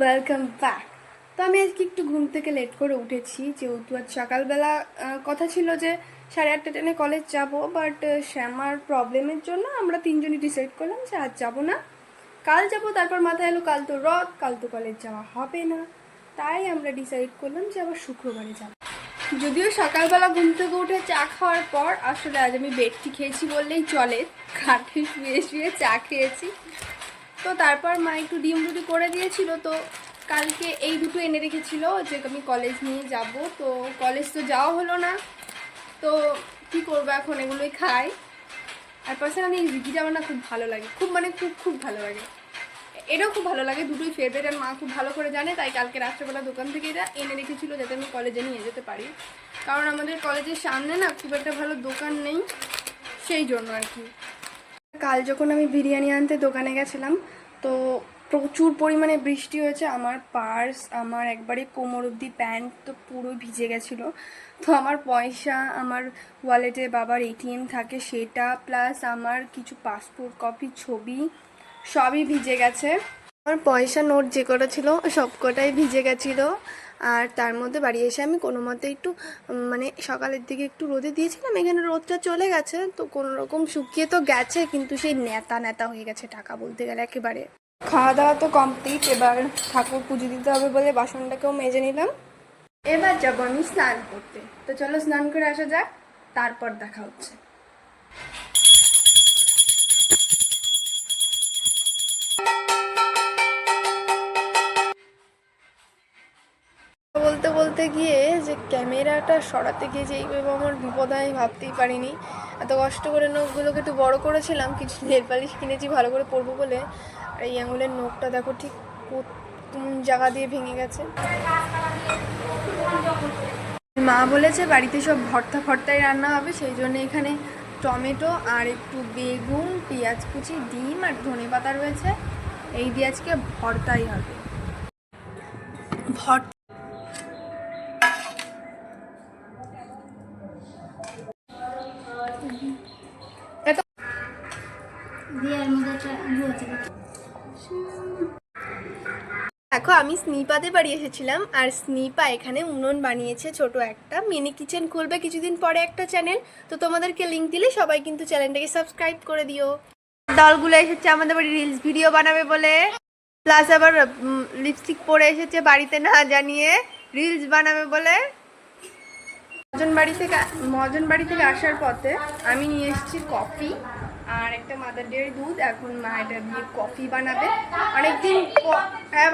Welcome back. তো আমি আজকে একটু ঘুম থেকে লেট করে উঠেছি, যেহেতু আজ সকালবেলা কথা ছিল যে 8:30 ট্রেনে কলেজ যাব, বাট শ্যামার প্রবলেমের জন্য আমরা তিনজনই ডিসাইড করলাম যে আজ যাব না, কাল যাব। তারপর মাথায় এলো কাল তো রথ, কাল তো কলেজ যাওয়া হবে না, তাই আমরা ডিসাইড করলাম যে আবার শুক্রবারে যাব। যদিও সকালবেলা ঘুম থেকে উঠে চা খাওয়ার পর আসলে আজ আমি বেডটি খেয়েছি বললেই চলে, খাটে শুয়ে শুয়ে চা খেয়েছি। তো তারপর মা একটু ডিম রুটি করে দিয়েছিল, তো কালকে এই দুটো এনে রেখেছিল যে আমি কলেজ নিয়ে যাব। তো কলেজ তো যাওয়া হলো না, তো কি করবো এখন, এগুলোই খাই। আর পার্সোনালি এই রিকিটা আমার না খুব ভালো লাগে, খুব মানে খুব খুব ভালো লাগে, এটাও খুব ভালো লাগে, দুটোই ফেভারিট। আর মা খুব ভালো করে জানে, তাই কালকে রাত্রেবেলা দোকান থেকে এটা এনে রেখেছিল যাতে আমি কলেজে নিয়ে যেতে পারি, কারণ আমাদের কলেজের সামনে না খুব একটা ভালো দোকান নেই, সেই জন্য আর কি। কাল যখন আমি বিরিয়ানি আনতে দোকানে গেছিলাম, তো প্রচুর পরিমাণে বৃষ্টি হয়েছে, আমার পার্স, আমার একবারে কোমর অবধি প্যান্ট তো পুরো ভিজে গেছিলো। তো আমার পয়সা, আমার ওয়ালেটে বাবার এটিএম থাকে সেটা, প্লাস আমার কিছু পাসপোর্ট কপি, ছবি, সবই ভিজে গেছে। আমার পয়সা নোট যে কটা ছিল সব কটাই ভিজে গেছিলো। আর তার মধ্যে বাড়ি এসে আমি কোনো মতে একটু মানে সকালের দিকে একটু রোদে দিয়েছিলাম, এখানে রোদটা চলে গেছে, তো কোনো রকম শুকিয়ে তো গেছে, কিন্তু সেই ন্যাতা ন্যাতা হয়ে গেছে টাকা বলতে গেলে একেবারে। খাওয়া দাওয়া তো কমপ্লিট, এবার ঠাকুর পুজো দিতে হবে বলে বাসনটাকেও মেজে নিলাম। এবার যাবো আমি স্নান করতে, তো চলো স্নান করে আসা যাক, তারপর দেখা হচ্ছে। বলতে বলতে গিয়ে যে ক্যামেরাটা সরাতে গিয়ে যে এইভাবে আমার বিপদ হয় আমি ভাবতেই পারিনি। এত কষ্ট করে নখগুলোকে একটু বড় করেছিলাম, কিছু নেল পালিশ কিনেছি ভালো করে পরবো বলে, আর এই আঙুলের নখটা দেখো ঠিক কোন জায়গা দিয়ে ভেঙে গেছে। মা বলেছে বাড়িতে সব ভর্তা ফর্তাই রান্না হবে, সেই জন্য এখানে টমেটো আর একটু বেগুন, পেঁয়াজ কুচি, ডিম আর ধনেপাতা রয়েছে, এই দিয়ে আজকে ভর্তাই হবে। ভর্তা দেখো, আমি স্নিপাতে বাড়ি এসেছিলাম, আর স্নিপা এখানে উনুন বানিয়েছে ছোট একটা মিনি কিচেন খুলবে কিছুদিন পরে একটা চ্যানেল, তো তোমাদেরকে লিঙ্ক দিলে সবাই কিন্তু চ্যানেলটাকে সাবস্ক্রাইব করে দিও। দলগুলো এসেছে আমাদের বাড়ি রিলস ভিডিও বানাবে বলে, প্লাস আবার লিপস্টিক পরে এসেছে বাড়িতে না জানিয়ে রিলস বানাবে বলে। মজন বাড়ি থেকে আসার পথে আমি নিয়ে এসেছি কফি আর একটা মাদার ডেয়ারি দুধ, এখন মা এটা দিয়ে কফি বানাবে। অনেকদিন হ্যাঁ